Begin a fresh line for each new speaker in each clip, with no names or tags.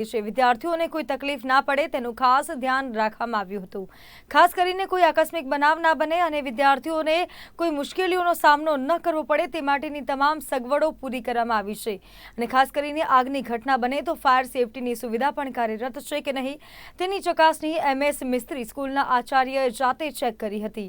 વિદ્યાર્થીઓને કોઈ તકલીફ ના પડે તેનું ખાસ ધ્યાન રાખવામાં આવ્યું હતું। ખાસ કરીને કોઈ આકસ્મિક બનાવ ના બને અને વિદ્યાર્થીઓને કોઈ મુશ્કેલીઓનો સામનો ન કરવો પડે તે માટેની તમામ સગવડો પૂરી કરવામાં આવી છે અને ખાસ કરીને આગની ઘટના બને તો ફાયર સેફટીની સુવિધા પણ કાર્યરત છે કે નહીં તેની ચકાસણી MS મિસ્ત્રી સ્કૂલના આચાર્યએ જાતે ચેક કરી હતી।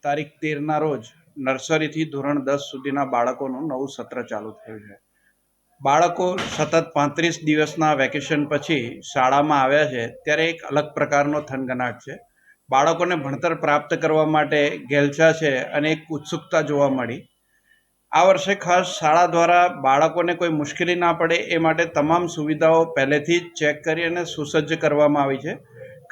તારીખ 13ના રોજ નર્સરીથી ધોરણ 10 સુધીના બાળકોનું નવું સત્ર ચાલુ થયું છે। બાળકો સતત 35 દિવસના વેકેશન પછી શાળામાં આવ્યા છે ત્યારે એક અલગ પ્રકારનો થનગનાટ છે। બાળકોને ભણતર પ્રાપ્ત કરવા માટે ઘેલછા છે અને એક ઉત્સુકતા જોવા મળી। આ વર્ષે ખાસ શાળા દ્વારા બાળકોને કોઈ મુશ્કેલી ના પડે એ માટે તમામ સુવિધાઓ પહેલેથી જ ચેક કરી અને સુસજ્જ કરવામાં આવી છે।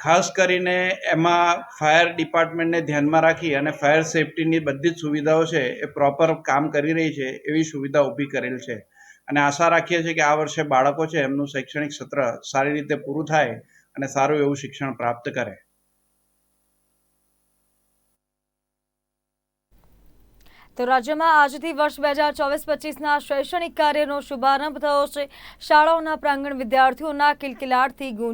ખાસ કરીને એમાં ફાયર ડિપાર્ટમેન્ટને ધ્યાનમાં રાખી અને ફાયર સેફટીની બધી જ સુવિધાઓ છે એ પ્રોપર કામ કરી રહી છે એવી સુવિધા ઊભી કરેલ છે અને આશા રાખીએ છીએ કે આ વર્ષે બાળકો છે એમનું શૈક્ષણિક સત્ર સારી રીતે પૂરું થાય અને સારું એવું શિક્ષણ પ્રાપ્ત કરે।
તો રાજ્યમાં આજથી વર્ષ 2024-25ના શૈક્ષણિક કાર્યનો શુભારંભ થયો છે। શાળાઓના પ્રાંગણ વિદ્યાર્થીઓના કિલકિલાટથી